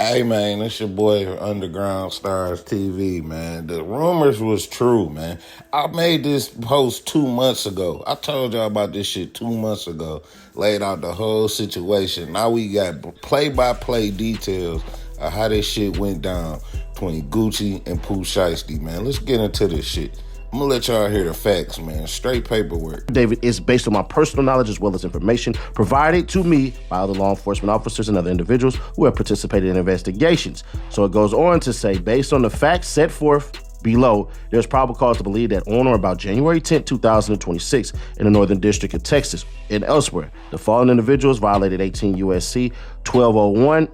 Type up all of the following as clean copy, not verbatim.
Hey man, it's your boy Underground Stars TV, man. The rumors was true, man. I made this post 2 months ago. I told y'all about this shit 2 months ago. Laid out the whole situation. Now we got play-by-play details of how this shit went down between Gucci and Pooh Shiesty, man. Let's get into this shit. I'm gonna let y'all hear the facts, man. Straight paperwork. David is based on my personal knowledge as well as information provided to me by other law enforcement officers and other individuals who have participated in investigations. So it goes on to say, based on the facts set forth below, there's probable cause to believe that on or about January 10, 2026, in the Northern District of Texas and elsewhere, the following individuals violated 18 U.S.C. 1201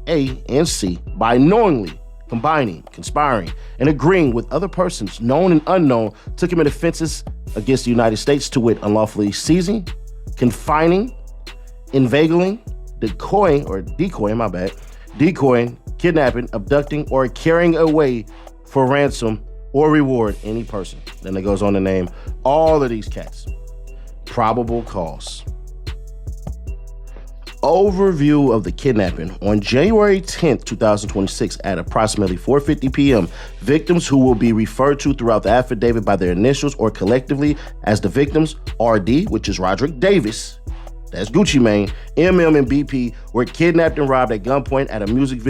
A and C by knowingly combining, conspiring, and agreeing with other persons, known and unknown, to commit offenses against the United States, to wit, unlawfully seizing, confining, inveigling, decoying, kidnapping, abducting, or carrying away for ransom or reward any person. Then it goes on to name all of these cats. Probable cause. Overview of the kidnapping. On January 10th, 2026, at approximately 4:50 p.m., victims, who will be referred to throughout the affidavit by their initials or collectively as the victims, RD, which is Roderick Davis, that's Gucci Mane, MM, and BP, were kidnapped and robbed at gunpoint at a music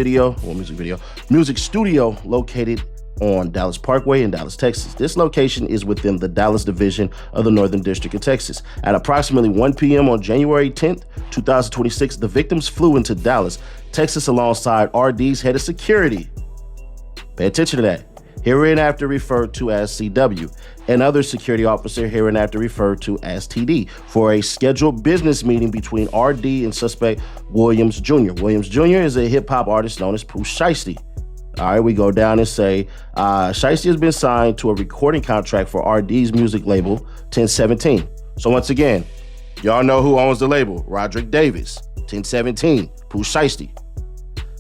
studio located on Dallas Parkway in Dallas, Texas. This location is within the Dallas division of the Northern District of Texas. At approximately 1 p.m. on January 10th, 2026, the victims flew into Dallas, Texas alongside RD's head of security. Pay attention to that. Hereinafter referred to as CW, and other security officer hereinafter referred to as TD, for a scheduled business meeting between RD and suspect Williams Jr. Williams Jr. is a hip-hop artist known as Pooh Shiesty. All right, we go down and say, Shiesty has been signed to a recording contract for RD's music label, 1017. So once again, y'all know who owns the label. Roderick Davis, 1017, Pooh Shiesty.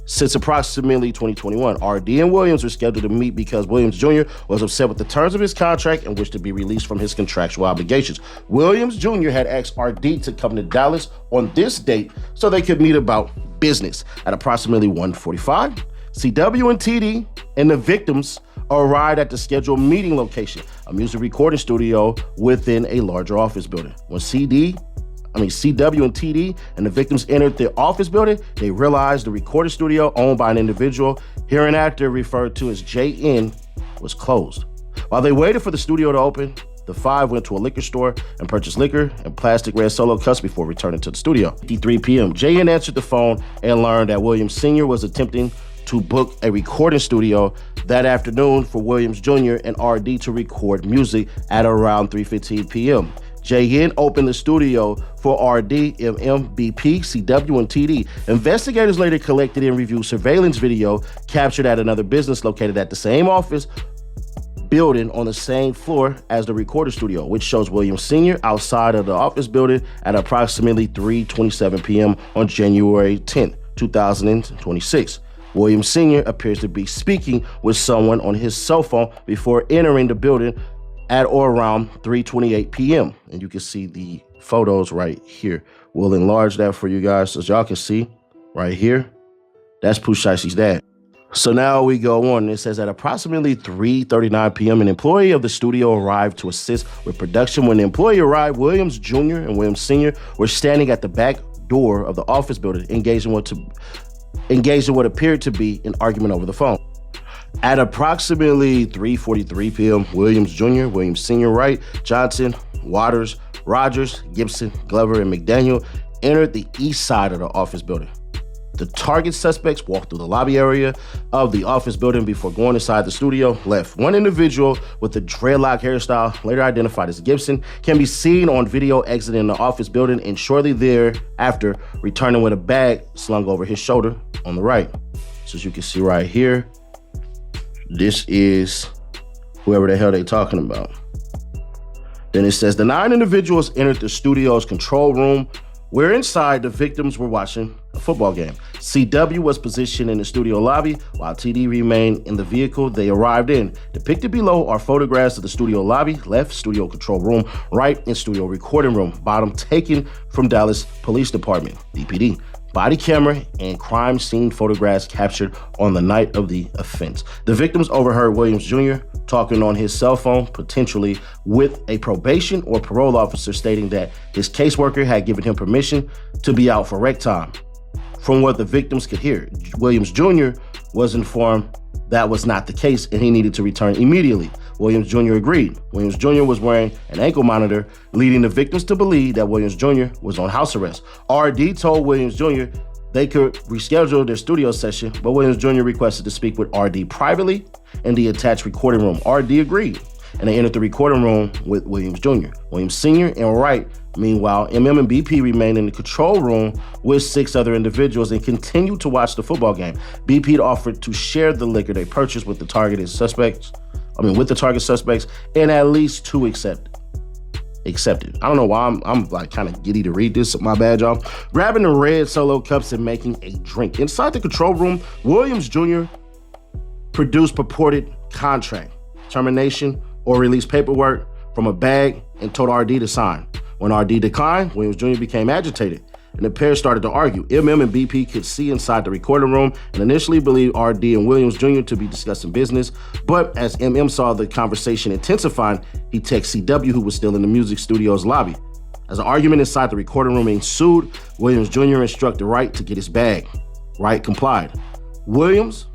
Since approximately 2021, RD and Williams were scheduled to meet because Williams Jr. was upset with the terms of his contract and wished to be released from his contractual obligations. Williams Jr. had asked RD to come to Dallas on this date so they could meet about business. At approximately 1:45, CW and TD and the victims arrived at the scheduled meeting location, a music recording studio within a larger office building. When CW and TD and the victims entered the office building, they realized the recording studio, owned by an individual hereinafter referred to as JN, was closed. While they waited for the studio to open, the five went to a liquor store and purchased liquor and plastic red Solo cups before returning to the studio. At 3 p.m., JN answered the phone and learned that Williams Sr. was attempting to book a recording studio that afternoon for Williams Jr. and RD to record music at around 3:15 p.m. JN opened the studio for RD, MM, BP, CW, and TD. Investigators later collected and reviewed surveillance video captured at another business located at the same office building on the same floor as the recording studio, which shows Williams Sr. outside of the office building at approximately 3:27 p.m. on January 10th, 2026. Williams Sr. appears to be speaking with someone on his cell phone before entering the building at or around 3:28 p.m. And you can see the photos right here. We'll enlarge that for you guys so y'all can see right here. That's Pooh Shiesty's dad. So now we go on. It says at approximately 3:39 p.m., an employee of the studio arrived to assist with production. When the employee arrived, Williams Jr. and Williams Sr. were standing at the back door of the office building, engaged in what appeared to be an argument over the phone. At approximately 3:43 p.m., Williams Jr., Williams Sr., Wright, Johnson, Waters, Rogers, Gibson, Glover, and McDaniel entered the east side of the office building. The target suspects walked through the lobby area of the office building before going inside the studio, left. One individual with a dreadlock hairstyle, later identified as Gibson, can be seen on video exiting the office building and shortly thereafter returning with a bag slung over his shoulder on the right. So as you can see right here, this is whoever the hell they talking about. Then it says the 9 individuals entered the studio's control room, where inside the victims were watching a football game. CW was positioned in the studio lobby while TD remained in the vehicle they arrived in. Depicted below are photographs of the studio lobby, left studio control room, right and studio recording room, bottom taken from Dallas Police Department, DPD. body camera, and crime scene photographs captured on the night of the offense. The victims overheard Williams Jr. talking on his cell phone, potentially with a probation or parole officer, stating that his caseworker had given him permission to be out for rec time. From what the victims could hear, Williams Jr. was informed that was not the case and he needed to return immediately. Williams Jr. agreed. Williams Jr. was wearing an ankle monitor, leading the victims to believe that Williams Jr. was on house arrest. RD told Williams Jr. they could reschedule their studio session, but Williams Jr. requested to speak with RD privately in the attached recording room. RD agreed, and they entered the recording room with Williams Jr. Williams Sr. and Wright, meanwhile, MM and BP remained in the control room with 6 other individuals and continued to watch the football game. BP offered to share the liquor they purchased with the target suspects, and at least 2 accepted. I don't know why I'm like kind of giddy to read this. My bad, y'all. Grabbing the red solo cups and making a drink. Inside the control room, Williams Jr. produced purported contract, termination, or release paperwork from a bag and told RD to sign. When RD declined, Williams Jr. became agitated, and the pair started to argue. MM and BP could see inside the recording room and initially believed RD and Williams Jr. to be discussing business, but as MM saw the conversation intensifying, he texted CW, who was still in the music studio's lobby. As an argument inside the recording room ensued, Williams Jr. instructed Wright to get his bag. Wright complied. Wright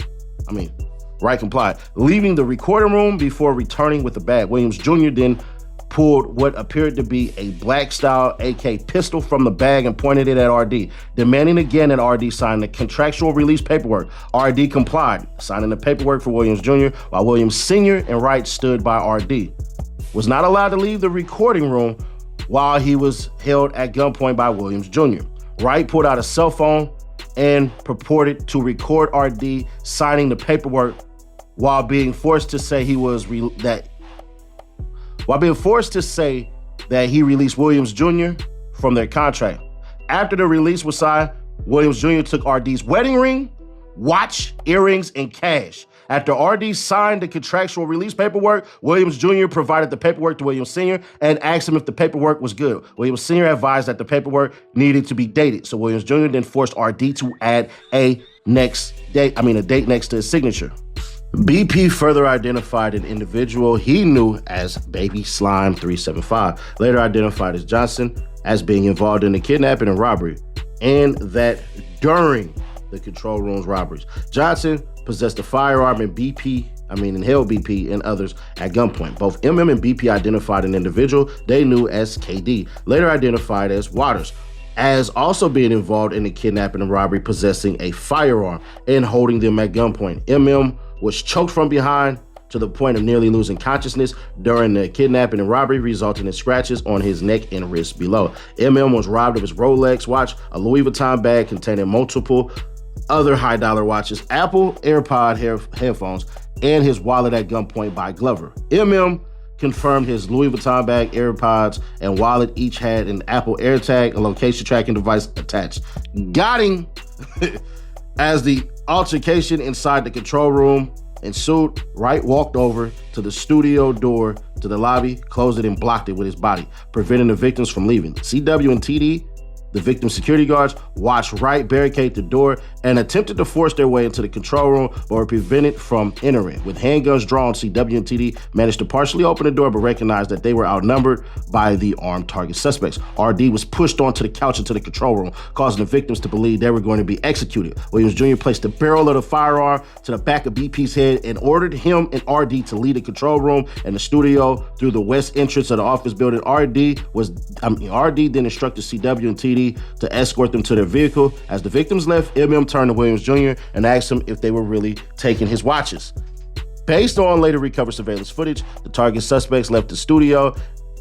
complied, leaving the recording room before returning with the bag. Williams Jr. then pulled what appeared to be a black-style AK pistol from the bag and pointed it at RD, demanding again that RD sign the contractual release paperwork. RD complied, signing the paperwork for Williams Jr., while Williams Sr. and Wright stood by RD. Was not allowed to leave the recording room while he was held at gunpoint by Williams Jr. Wright pulled out a cell phone and purported to record RD signing the paperwork while being forced to say that he released Williams Jr. from their contract. After the release was signed, Williams Jr. took RD's wedding ring, watch, earrings, and cash. After RD signed the contractual release paperwork, Williams Jr. provided the paperwork to Williams Sr. and asked him if the paperwork was good. Williams Sr. advised that the paperwork needed to be dated, so Williams Jr. then forced RD to add a date next to his signature. BP further identified an individual he knew as Baby Slime 375, later identified as Johnson, as being involved in the kidnapping and robbery, and that during the control room's robberies, Johnson possessed a firearm and held BP and others at gunpoint. Both MM and BP identified an individual they knew as KD, later identified as Waters, as also being involved in the kidnapping and robbery, possessing a firearm and holding them at gunpoint. MM was choked from behind to the point of nearly losing consciousness during the kidnapping and robbery, resulting in scratches on his neck and wrist below. MM was robbed of his Rolex watch, a Louis Vuitton bag containing multiple other high-dollar watches, Apple AirPod headphones, and his wallet at gunpoint by Glover. MM confirmed his Louis Vuitton bag, AirPods, and wallet each had an Apple AirTag, a location tracking device attached. Got him. As the altercation inside the control room ensued, Wright walked over to the studio door to the lobby, closed it, and blocked it with his body, preventing the victims from leaving. CW and TD, the victim's security guards, watched Wright barricade the door and attempted to force their way into the control room, but were prevented from entering. With handguns drawn, CW and TD managed to partially open the door, but recognized that they were outnumbered by the armed target suspects. RD was pushed onto the couch into the control room, causing the victims to believe they were going to be executed. Williams Jr. placed the barrel of the firearm to the back of BP's head and ordered him and RD to leave the control room and the studio through the west entrance of the office building. RD then instructed CW and TD to escort them to their vehicle. As the victims left, MM turned to Williams Jr. and asked him if they were really taking his watches. Based on later recovered surveillance footage, the target suspects left the studio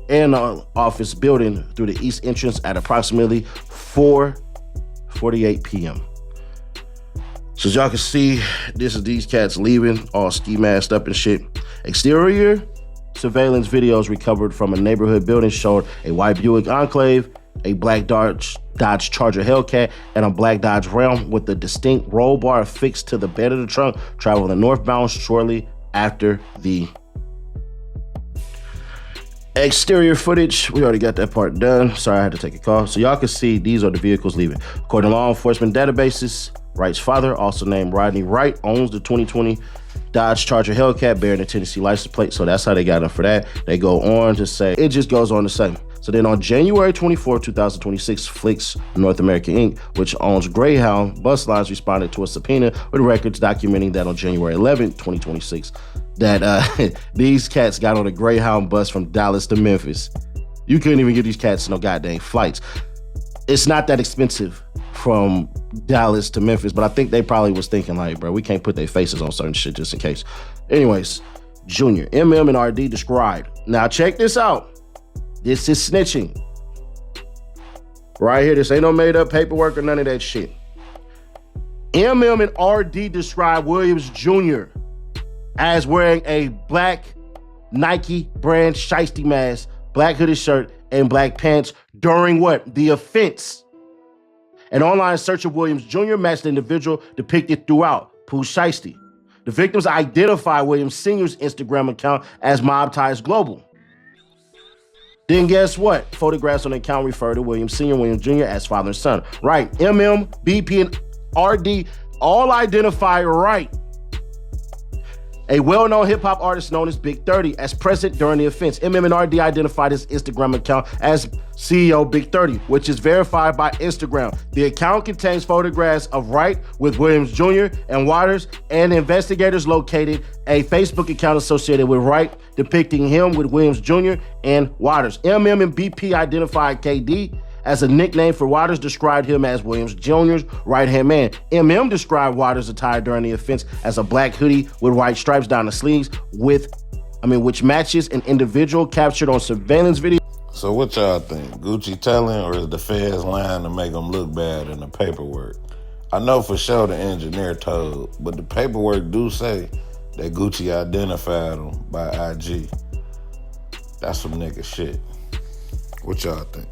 and office building through the east entrance at approximately 4:48 p.m. So as y'all can see, this is these cats leaving, all ski masked up and shit. Exterior surveillance videos recovered from a neighborhood building showed a white Buick Enclave, a black Dodge Charger Hellcat, and a black Dodge Ram with a distinct roll bar affixed to the bed of the trunk, traveling northbound shortly after the Exterior footage, we already got that part done. Sorry, I had to take a call. So y'all can see these are the vehicles leaving. According to law enforcement databases, Wright's father, also named Rodney Wright, owns the 2020 Dodge Charger Hellcat bearing a Tennessee license plate. So that's how they got him for that. They go on to say, it just goes on to say. So then on January 24, 2026, Flix North America Inc., which owns Greyhound Bus Lines, responded to a subpoena with records documenting that on January 11, 2026, that these cats got on a Greyhound bus from Dallas to Memphis. You couldn't even get these cats no goddamn flights. It's not that expensive from Dallas to Memphis, but I think they probably was thinking like, bro, we can't put their faces on certain shit just in case. Anyways, Junior, MM and RD described. Now check this out. This is snitching. Right here, this ain't no made up paperwork or none of that shit. MM and RD described Williams Jr. as wearing a black Nike brand Shiesty mask, black hooded shirt, and black pants during what? The offense. An online search of Williams Jr. matched the individual depicted throughout, Pooh Shiesty. The victims identified Williams Sr.'s Instagram account as Mob Ties Global. Then guess what? Photographs on the account refer to Williams Sr. and Williams Jr. as father and son. Right, MM, BP, and RD all identify Wright, a well-known hip-hop artist known as Big 30, as present during the offense. MM and RD identified his Instagram account as CEO Big 30, which is verified by Instagram. The account contains photographs of Wright with Williams Jr. and Waters, and investigators located a Facebook account associated with Wright depicting him with Williams Jr. and Waters. MM and BP identified KD as a nickname for Waters, described him as Williams Jr.'s right-hand man. MM described Waters' attire during the offense as a black hoodie with white stripes down the sleeves, which matches an individual captured on surveillance video. So what y'all think? Gucci telling, or is the feds lying to make them look bad in the paperwork? I know for sure the engineer told, but the paperwork do say that Gucci identified him by IG. That's some nigga shit. What y'all think?